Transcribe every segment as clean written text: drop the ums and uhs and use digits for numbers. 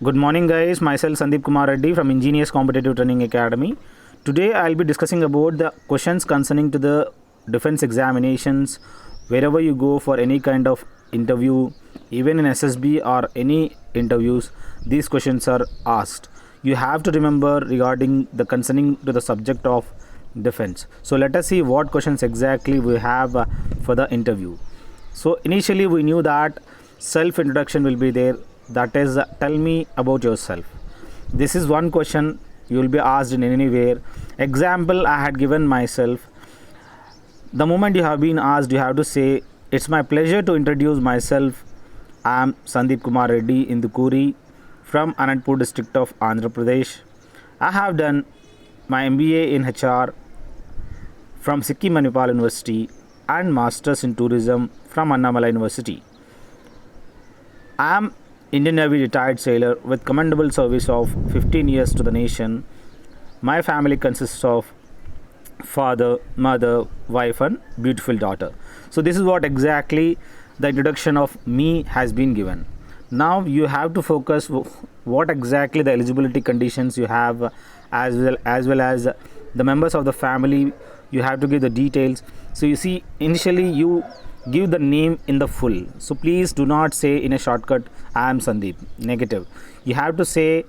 Good morning, guys. Myself Sandeep Kumar Reddy from Ingenious Competitive Training Academy. Today, I'll be discussing about the questions concerning to the defense examinations. Wherever you go for any kind of interview, even in SSB or any interviews, these questions are asked. You have to remember regarding the concerning to the subject of defense. So let us see what questions exactly we have for the interview. So initially we knew that self introduction will be there. That is, tell me about yourself. This is one question you will be asked in anywhere. Example, I had given myself. The moment you have been asked, you have to say, it's my pleasure to introduce myself. I am Sandeep Kumar Reddy Indukuri from Anantapur district of Andhra Pradesh. I have done my MBA in HR from Sikkim Manipal University and Masters in Tourism from Annamalai University. I am Indian Navy retired sailor with commendable service of 15 years to the nation. My family consists of father, mother, wife and beautiful daughter. So this is what exactly the introduction of me has been given. Now you have to focus what exactly the eligibility conditions you have, as well as the members of the family. You have to give the details. So you see, initially you give the name in the full. So please do not say in a shortcut, I am Sandeep. Negative. You have to say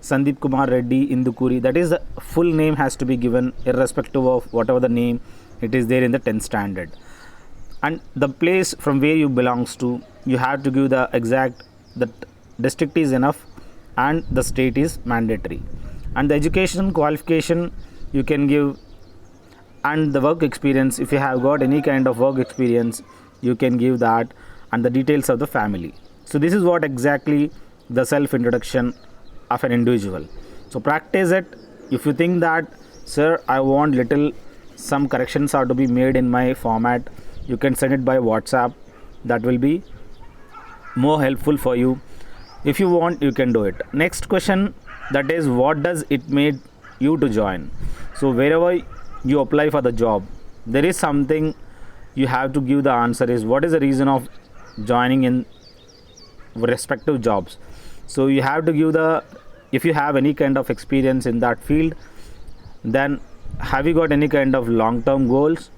Sandeep Kumar Reddy Indukuri. That is, the full name has to be given irrespective of whatever the name it is there in the 10th standard. And the place from where you belongs to, you have to give the exact, the district is enough and the state is mandatory. And the education qualification you can give, and the work experience, if you have got any kind of work experience you can give that, and the details of the family. So this is what exactly the self introduction of an individual. So practice it. If you think that, sir, I want little some corrections are to be made in my format, you can send it by WhatsApp. That will be more helpful for you. If you want, you can do it. Next question, that is, what does it made you to join? So wherever you apply for the job, there is something you have to give the answer is, what is the reason of joining in respective jobs. So you have to give the, if you have any kind of experience in that field, then have you got any kind of long term goals,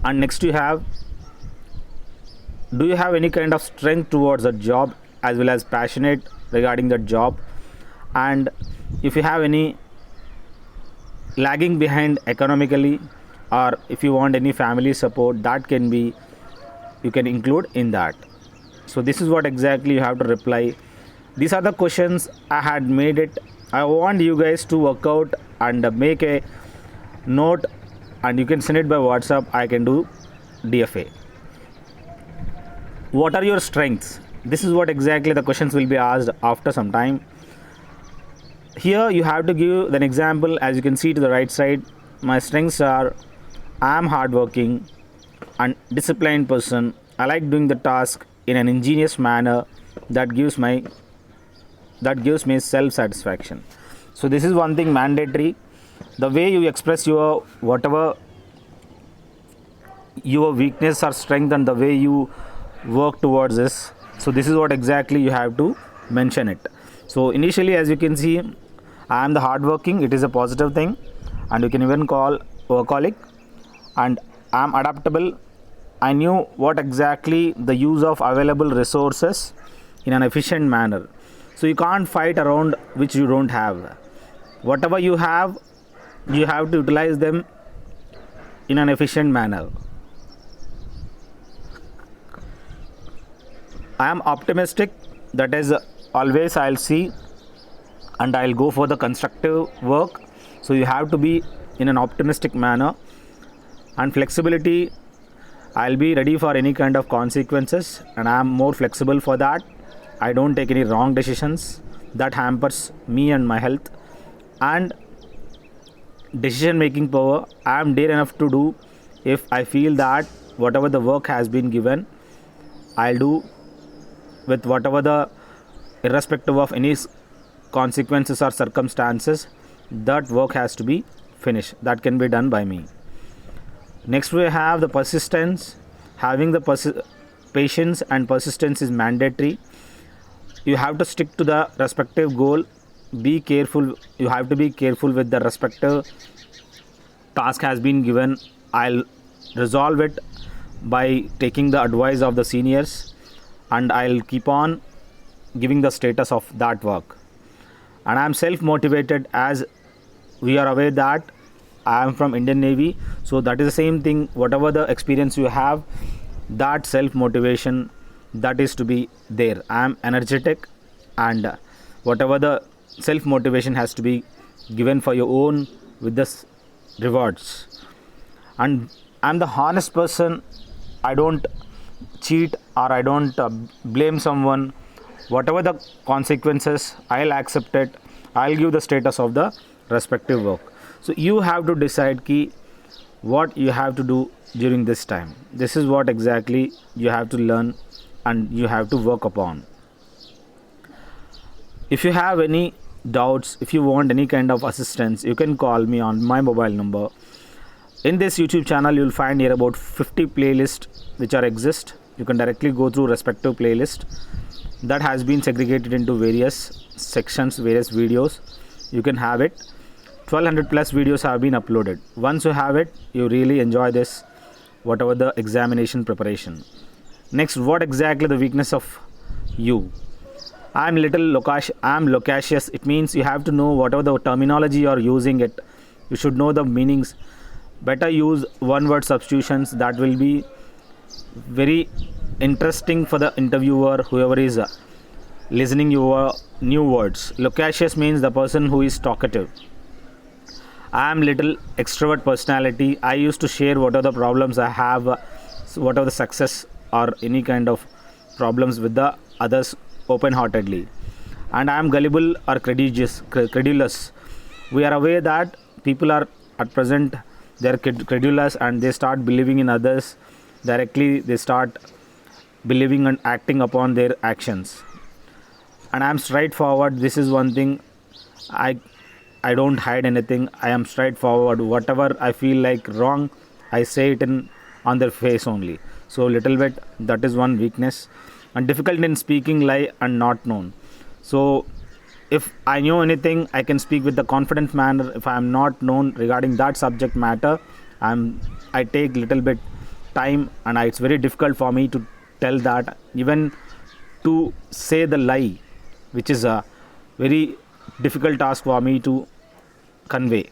and next you have, do you have any kind of strength towards a job as well as passionate regarding that job, and if you have any lagging behind economically, or if you want any family support, that can be, you can include in that. So this is what exactly you have to reply. These are the questions I had made it. I want you guys to work out and make a note, and you can send it by WhatsApp. I can do DFA. What are your strengths? This is what exactly the questions will be asked after some time. Here you have to give an example. As you can see to the right side, my strengths are, I am hardworking and disciplined person. I like doing the task in an ingenious manner that gives me self satisfaction. So this is one thing mandatory. The way you express your whatever your weakness or strength, and the way you work towards this. So this is what exactly you have to mention it. So initially, as you can see, I am the hardworking. It is a positive thing, and you can even call workaholic. And I am adaptable. I knew what exactly the use of available resources in an efficient manner. So you can't fight around which you don't have. Whatever you have to utilize them in an efficient manner. I am optimistic. That is, always I'll see and I'll go for the constructive work. So you have to be in an optimistic manner. And flexibility, I'll be ready for any kind of consequences, and I am more flexible for that. I don't take any wrong decisions that hampers me and my health. And decision making power, I am dare enough to do. If I feel that whatever the work has been given, I'll do with whatever the, irrespective of any consequences or circumstances, that work has to be finished. That can be done by me. Next we have the persistence. Having the patience and persistence is mandatory. you have to stick to the respective goal. Be careful, you have to be careful with the respective task has been given. I'll resolve it by taking the advice of the seniors, and I'll keep on giving the status of that work. And I'm self motivated, as we are aware that I am from Indian Navy, so that is the same thing. Whatever the experience you have, that self motivation, that is to be there. I am energetic, and whatever the self motivation has to be given for your own with this rewards. And I'm the honest person. I don't cheat, or I don't blame someone. Whatever the consequences, I'll accept it. I'll give the status of the respective work. So you have to decide key what you have to do during this time. This is what exactly you have to learn and you have to work upon. If you have any doubts, if you want any kind of assistance, you can call me on my mobile number. In this YouTube channel, you'll find here about 50 playlists which are exist. You can directly go through respective playlist that has been segregated into various sections, various videos. You can have it. 1200 plus videos have been uploaded. Once you have it, you really enjoy this, whatever the examination preparation. Next, what exactly the weakness of you? I'm loquacious. It means you have to know whatever the terminology you are using it. You should know the meanings. Better use one word substitutions. That will be very interesting for the interviewer, whoever is listening your new words. Loquacious means the person who is talkative. I am little extrovert personality. I used to share what are the problems I have, what are the success or any kind of problems with the others open-heartedly. And I am gullible or credulous. We are aware that people are at present, they are credulous, and they start believing in others directly. They start believing and acting upon their actions. And I am straightforward. This is one thing. I don't hide anything. I am straightforward. Whatever I feel like wrong, I say it on their face only. So little bit, that is one weakness. And difficult in speaking, lie and not known. So if I know anything, I can speak with the confident manner. If I am not known regarding that subject matter, I take little bit time, and it's very difficult for me to tell that, even to say the lie, which is a very difficult task for me to convey.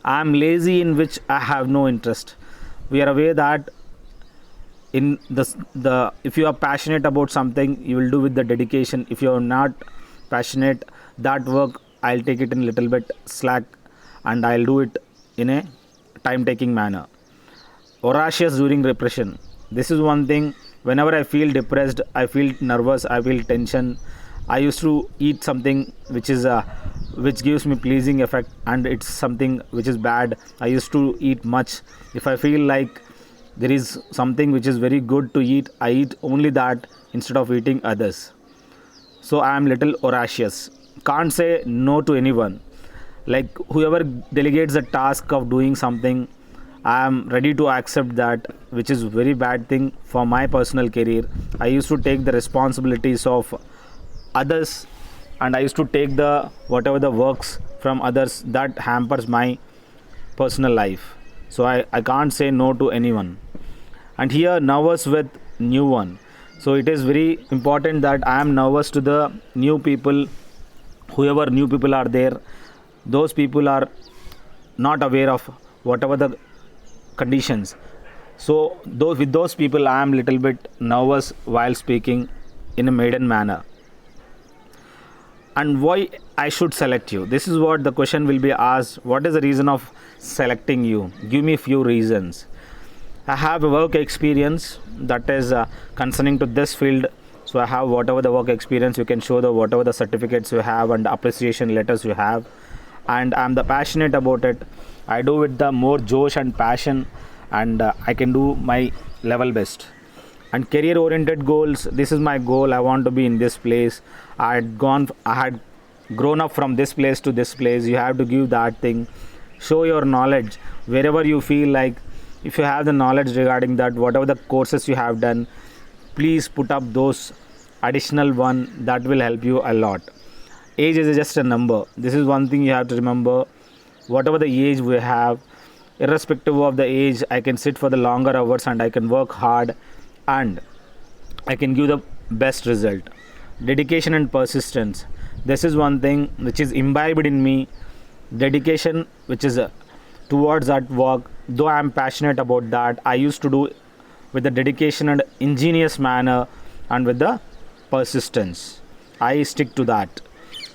I am lazy, in which I have no interest. We are aware that in the if you are passionate about something, you will do with the dedication. If you are not passionate, that work I'll take it in little bit slack, and I'll do it in a time taking manner. Voracious during repression. This is one thing. Whenever I feel depressed, I feel nervous, I feel tension, I used to eat something which gives me pleasing effect, and it's something which is bad. I used to eat much. If I feel like there is something which is very good to eat, I eat only that instead of eating others. So I am little voracious. Can't say no to anyone. Like whoever delegates the task of doing something, I am ready to accept that, which is very bad thing for my personal career. I used to take the responsibilities of others, and I used to take the whatever the works from others that hampers my personal life. So I can't say no to anyone. And here, nervous with new one. So it is very important that I am nervous to the new people. Whoever new people are there, those people are not aware of whatever the conditions. So with those people, I am little bit nervous while speaking in a maiden manner. And why I should select you? This is what the question will be asked. What is the reason of selecting you? Give me a few reasons. I have a work experience that is concerning to this field. So I have whatever the work experience. You can show the whatever the certificates you have and appreciation letters you have. And I'm the passionate about it. I do with the more josh and passion, and I can do my level best. And career oriented goals, this is my goal. I want to be in this place. I had grown up from this place to this place. You have to give that thing. Show your knowledge wherever you feel like. If you have the knowledge regarding that, whatever the courses you have done, please put up those additional one that will help you a lot. Age is just a number. This is one thing you have to remember. Whatever the age we have, irrespective of the age, I can sit for the longer hours and I can work hard and I can give the best result. Dedication and persistence. This is one thing which is imbibed in me. Dedication, which is towards that work. Though I am passionate about that, I used to do with the dedication and ingenious manner and with the persistence. I stick to that,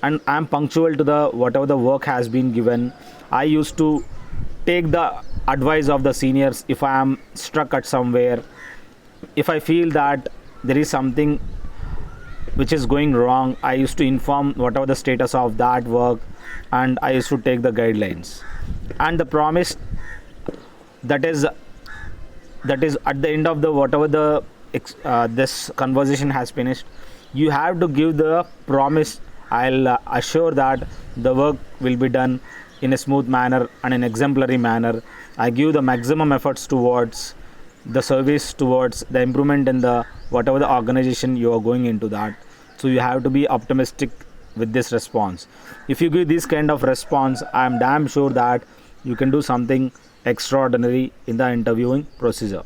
and I am punctual to the whatever the work has been given. I used to take the advice of the seniors if I am struck at somewhere. If I feel that there is something which is going wrong, I used to inform whatever the status of that work, and I used to take the guidelines. And the promise that is at the end of the whatever the this conversation has finished, you have to give the promise. I'll assure that the work will be done in a smooth manner and an exemplary manner. I give the maximum efforts towards the service, towards the improvement in the whatever the organization you are going into that. So you have to be optimistic with this response. If you give this kind of response, I am damn sure that you can do something extraordinary in the interviewing procedure.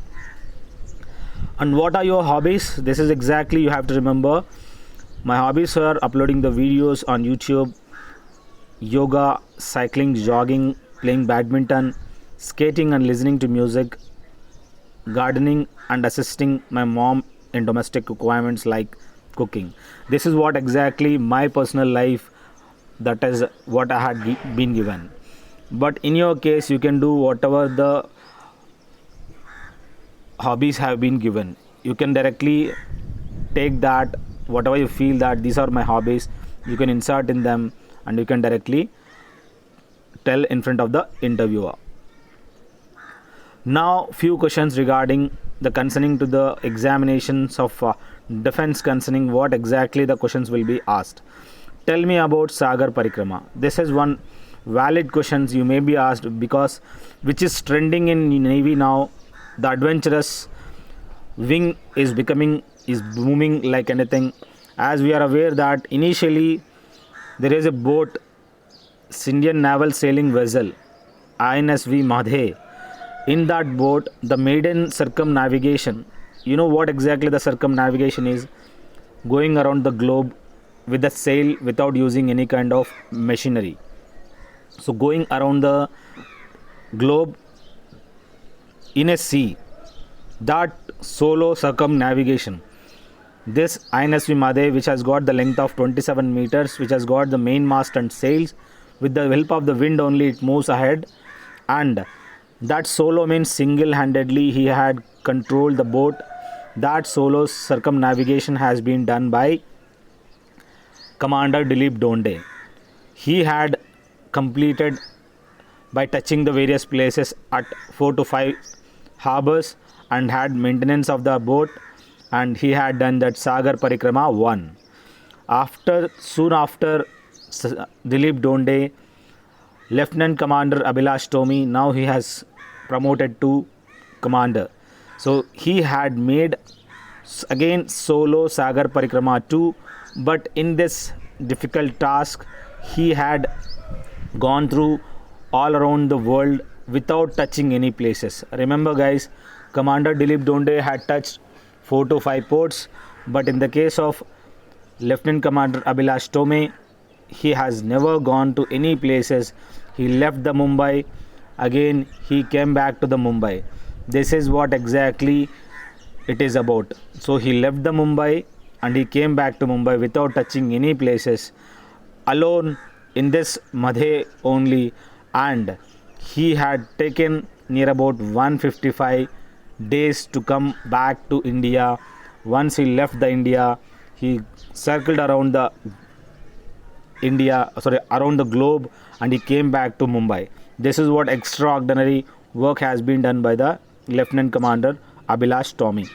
And what are your hobbies? This is exactly you have to remember. My hobbies are uploading the videos on YouTube, yoga, cycling, jogging, playing badminton, skating and listening to music, gardening and assisting my mom in domestic requirements like cooking. This is what exactly my personal life, that is what I had been given. But in your case, you can do whatever the hobbies have been given. You can directly take that whatever you feel that these are my hobbies, you can insert in them and you can directly tell in front of the interviewer. Now few questions regarding the concerning to the examinations of defense, concerning what exactly the questions will be asked. Tell me about Sagar Parikrama. This is one valid questions you may be asked, because which is trending in Navy now. The adventurous wing is booming like anything. As we are aware that initially there is a boat, Indian naval sailing vessel INSV Madhe. In that boat, the maiden circumnavigation, you know what exactly the circumnavigation is? Going around the globe with the sail without using any kind of machinery. So going around the globe in a sea, that solo circumnavigation. This INSV Madhe, which has got the length of 27 meters, which has got the main mast and sails, with the help of the wind only it moves ahead. And that solo means single-handedly he had controlled the boat. That solo circumnavigation has been done by Commander Dilip Donde. He had completed by touching the various places at 4 to 5 harbors and had maintenance of the boat, and he had done that Sagar Parikrama 1. Soon after Dilip Donde, Lieutenant Commander Abhilash Tomi, now he has promoted to commander. So he had made again solo Sagar Parikrama 2, but in this difficult task he had gone through all around the world without touching any places. Remember guys, Commander Dilip Donde had touched 4 to 5 ports, but in the case of Lieutenant Commander Abhilash Tome, he has never gone to any places. He left the Mumbai, again he came back to the Mumbai. This is what exactly it is about. So he left the Mumbai and he came back to Mumbai without touching any places, alone in this Madhe only, and he had taken near about 155 days to come back to India. Once he left the India, he circled around the around the globe, and he came back to Mumbai. This is what extraordinary work has been done by the Lieutenant Commander Abhilash Tomi.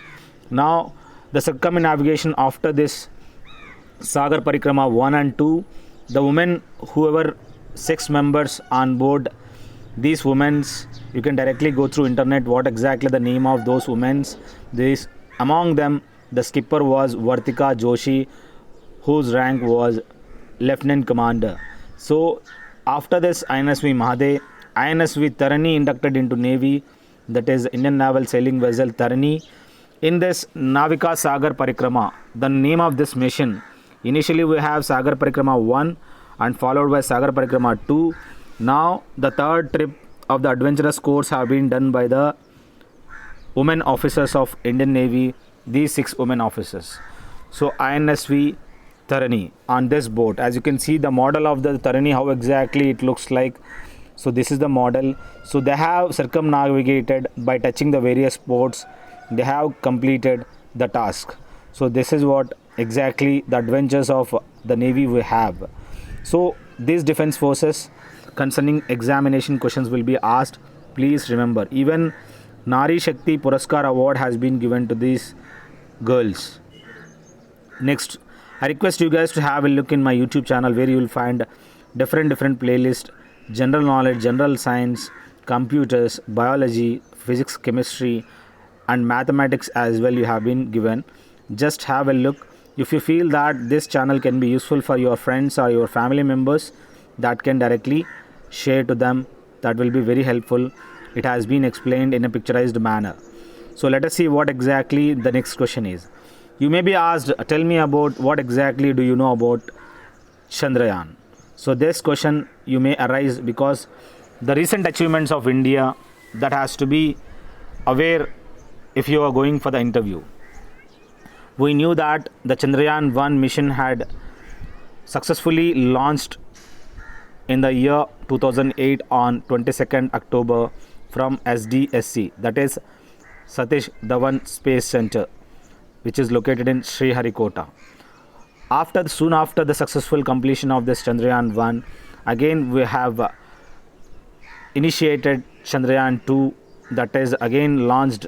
Now the circumnavigation after this Sagar Parikrama 1 and 2, the women, whoever 6 members on board, these women, you can directly go through internet what exactly the name of those women. Among them The skipper was Vartika Joshi, whose rank was Lieutenant Commander. So, after this INSV Mahade, INSV Tarani inducted into Navy, that is Indian Naval Sailing Vessel Tarani. In this Navika Sagar Parikrama, the name of this mission, initially we have Sagar Parikrama 1 and followed by Sagar Parikrama 2. Now the third trip of the adventurous course have been done by the women officers of Indian Navy, these 6 women officers. So INSV Tarani on this boat, as you can see the model of the Tarani, how exactly it looks like. So this is the model. So they have circumnavigated by touching the various ports. They have completed the task. So this is what exactly the adventures of the Navy we have. So these defense forces concerning examination questions will be asked. Please remember, even Nari Shakti Puraskar award has been given to these girls. Next, I request you guys to have a look in my YouTube channel, where you will find different playlists, general knowledge, general science, computers, biology, physics, chemistry and mathematics as well you have been given. Just have a look. If you feel that this channel can be useful for your friends or your family members, that can directly share to them. That will be very helpful. It has been explained in a picturized manner. So let us see what exactly the next question is. You may be asked, tell me about what exactly do you know about Chandrayaan. So this question you may arise because the recent achievements of India, that has to be aware if you are going for the interview. We knew that the Chandrayaan 1 mission had successfully launched in the year 2008 on 22nd October from SDSC, that is Satish Dhawan Space Center, which is located in Sriharikota. Soon after the successful completion of this Chandrayaan 1, again we have initiated Chandrayaan 2, that is again launched,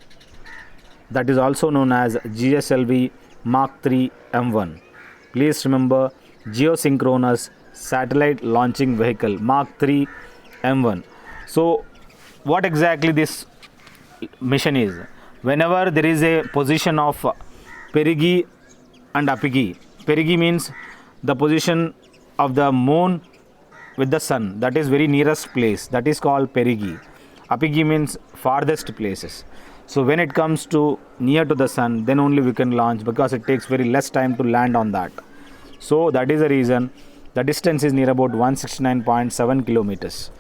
that is also known as GSLV Mark 3 M1. Please remember, Geosynchronous Satellite Launching Vehicle Mark 3 M1. So what exactly this mission is? Whenever there is a position of perigee and apogee, perigee means the position of the moon with the sun, that is very nearest place, that is called perigee. Apogee means farthest places. So when it comes to near to the sun, then only we can launch, because it takes very less time to land on that. So that is the reason the distance is near about 169.7 kilometers.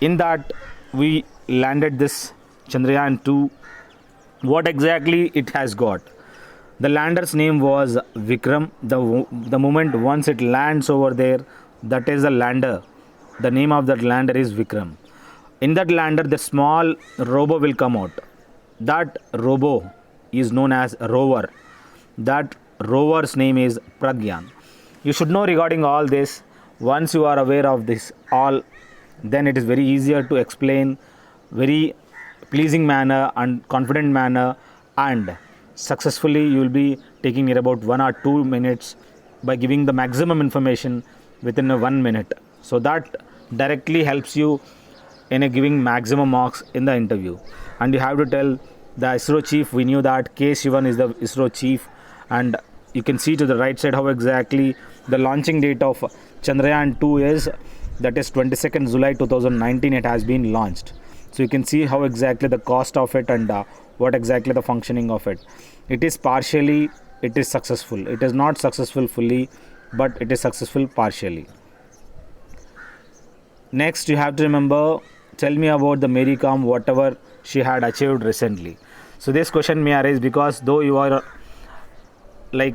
In that we landed this Chandrayaan 2. What exactly it has got? The lander's name was Vikram. The moment once it lands over there, that is the lander. The name of that lander is Vikram. In that lander, the small robo will come out. That robo is known as rover. That rover's name is Pragyan. You should know regarding all this. Once you are aware of this all, then it is very easier to explain, very pleasing manner and confident manner, and successfully you will be taking near about 1 or 2 minutes by giving the maximum information within 1 minute. So that directly helps you in giving maximum marks in the interview. And you have to tell the ISRO chief. We knew that K. Shivan is the ISRO chief, and you can see to the right side how exactly the launching date of Chandrayaan 2 is, that is 22nd July 2019 it has been launched. So you can see how exactly the cost of it and what exactly the functioning of it. It is successful. It is not successful fully, but it is successful partially. Next, you have to remember, tell me about the Mary Kom, whatever she had achieved recently. So this question may arise because though you are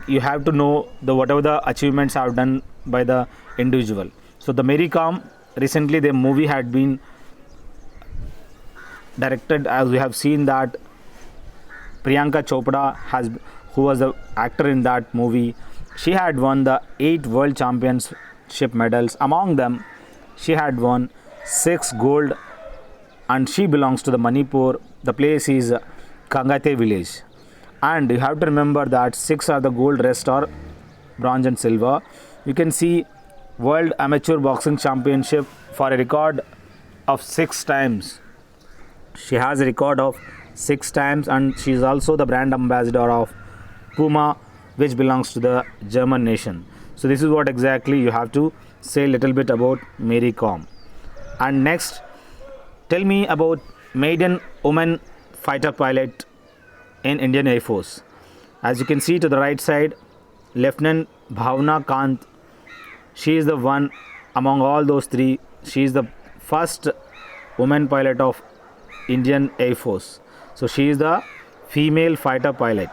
you have to know the whatever the achievements are done by the individual. So the Mary Kom, recently the movie had been directed, as we have seen that Priyanka Chopra who was the actor in that movie, she had won the 8 world championship medals. Among them, she had won 6 gold, and she belongs to the Manipur. The place is Kangate village. And you have to remember that 6 are the gold, rest are bronze and silver. You can see World Amateur Boxing Championship for a record of 6 times. She has a record of 6 times, and she is also the brand ambassador of Puma, which belongs to the German nation. So this is what exactly you have to say a little bit about Mary Kom. And next, tell me about maiden woman fighter pilot in Indian Air Force. As you can see to the right side, Lieutenant Bhavna Kant. She is the one among all those three. She is the first woman pilot of Indian Air Force. So she is the female fighter pilot.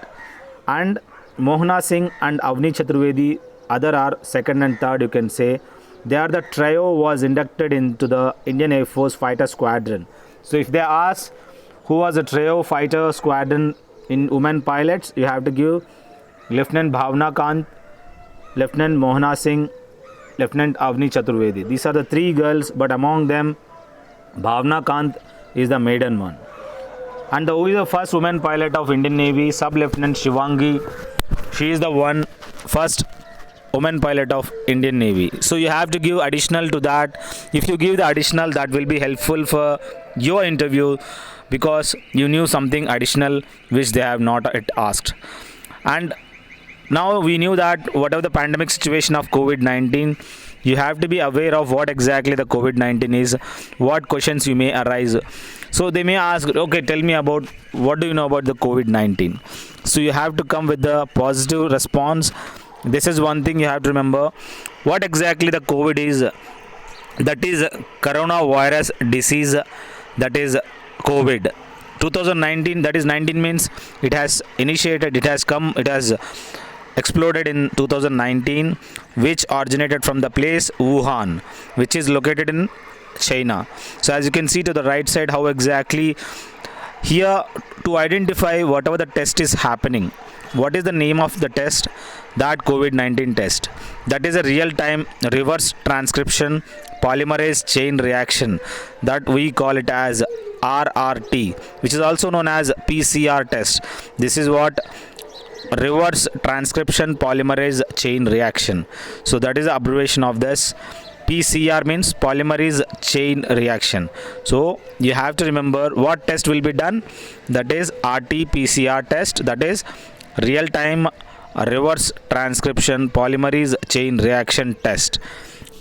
And Mohana Singh and Avni Chaturvedi, other are second and third, you can say. They are the trio was inducted into the Indian Air Force fighter squadron. So if they ask who was a trio fighter squadron in women pilots, you have to give Lieutenant Bhavna Kant, Lieutenant Mohana Singh, Lieutenant Avni Chaturvedi. These are the three girls, but among them, Bhavna Kant is the maiden one. And who is the first woman pilot of Indian Navy? Sub-Lieutenant Shivangi. She is the one first woman pilot of Indian Navy. So you have to give additional to that. If you give the additional, that will be helpful for your interview because you knew something additional which they have not yet asked. And now we knew that whatever the pandemic situation of COVID-19, you have to be aware of what exactly the COVID-19 is, what questions you may arise. So they may ask, okay, tell me about what do you know about the COVID-19. So you have to come with the positive response. This is one thing you have to remember. What exactly the COVID is? That is coronavirus disease, that is COVID. 2019, that is 19 means it has initiated, it has come, it has exploded in 2019, which originated from the place Wuhan, which is located in China. So as you can see to the right side, how exactly here to identify whatever the test is happening. What is the name of the test? That COVID-19 test. That is a real-time reverse transcription polymerase chain reaction, that we call it as RRT, which is also known as PCR test. This is what reverse transcription polymerase chain reaction. So that is the abbreviation of this. PCR means polymerase chain reaction. So you have to remember what test will be done. That is RT-PCR test, that is real-time reverse transcription polymerase chain reaction test.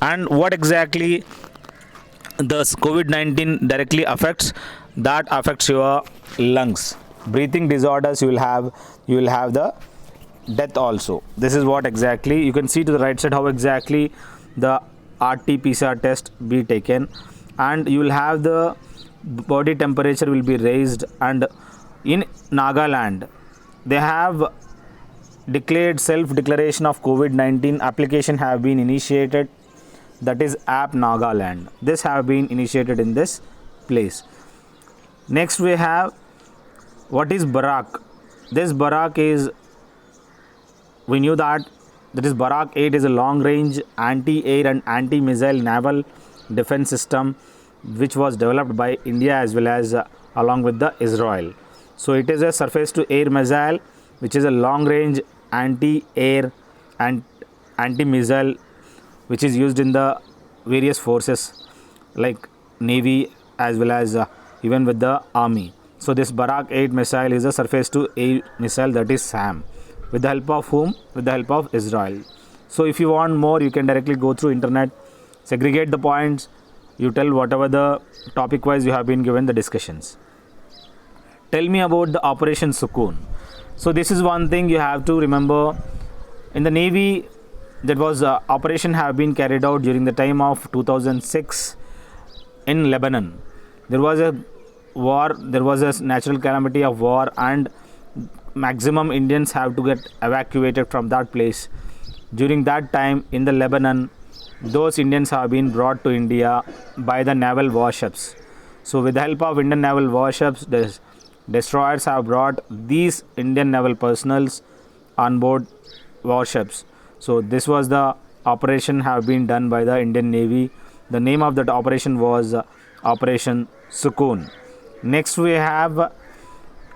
And what exactly the COVID-19 directly affects? That affects your lungs. Breathing disorders you will have the death also. This is what exactly you can see to the right side, how exactly the RT-PCR test be taken, and you will have the body temperature will be raised. And in Nagaland they have declared self-declaration of COVID-19 application have been initiated, that is App Nagaland. This have been initiated in this place. Next we have what is Barak. This Barak is, we knew that is Barak 8 is a long range anti-air and anti-missile naval defense system which was developed by India as well as along with the Israel. So it is a surface to air missile which is a long range anti-air and anti-missile which is used in the various forces like Navy as well as even with the Army. So this Barak 8 missile is a surface to air missile, that is SAM. With the help of whom? With the help of Israel. So if you want more, you can directly go through internet, segregate the points, you tell whatever the topic wise you have been given the discussions. Tell me about the Operation Sukoon. So this is one thing you have to remember. In the Navy, that was operation have been carried out during the time of 2006 in Lebanon. There was a war, there was a natural calamity of war, and maximum Indians have to get evacuated from that place. During that time in the Lebanon, those Indians have been brought to India by the naval warships. So with the help of Indian naval warships, the destroyers have brought these Indian naval personnels on board warships. So this was the operation have been done by the Indian Navy. The name of that operation was Operation Sukoon. Next we have,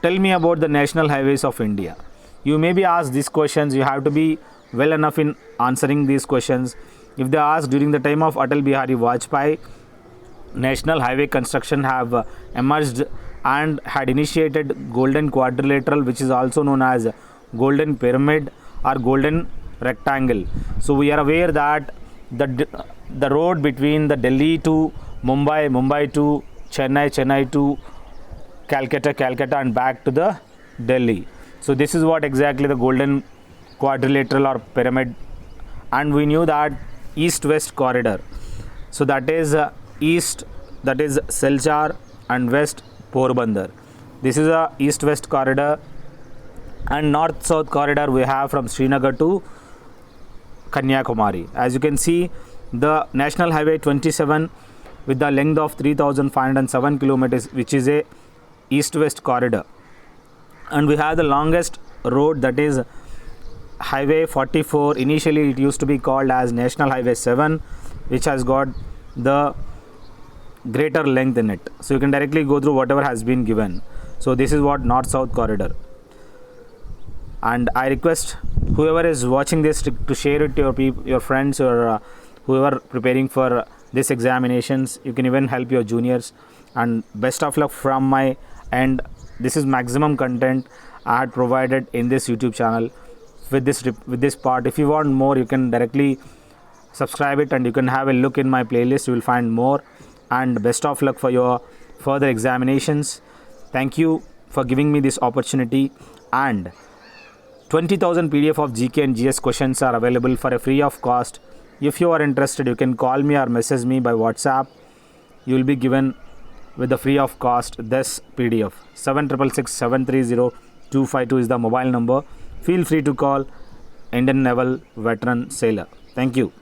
tell me about the national highways of India. You may be asked these questions, you have to be well enough in answering these questions. If they ask during the time of Atal Bihari Vajpayee, national highway construction have emerged and had initiated Golden Quadrilateral, which is also known as golden pyramid or golden rectangle. So we are aware that the road between the Delhi to Mumbai, Mumbai to Chennai, Chennai to Calcutta, Calcutta and back to the Delhi. So this is what exactly the golden quadrilateral or pyramid. And we knew that east-west corridor. So that is east, that is Silchar, and west Porbandar. This is a east-west corridor, and north-south corridor we have from Srinagar to Kanyakumari. As you can see, the National Highway 27 with the length of 3,507 kilometers, which is a east-west corridor, and we have the longest road, that is Highway 44. Initially it used to be called as National Highway 7, which has got the greater length in it. So you can directly go through whatever has been given. So this is what north-south corridor. And I request whoever is watching this to share it to your friends or whoever preparing for this examinations. You can even help your juniors. And best of luck from my end. This is maximum content I had provided in this YouTube channel with this part. If you want more, you can directly subscribe it and you can have a look in my playlist. You will find more. And best of luck for your further examinations. Thank you for giving me this opportunity. And 20,000 PDF of GK and GS questions are available for a free of cost. If you are interested, you can call me or message me by WhatsApp. You will be given with the free of cost this PDF. 766730 is the mobile number. Feel free to call Indian Naval Veteran Sailor. Thank you.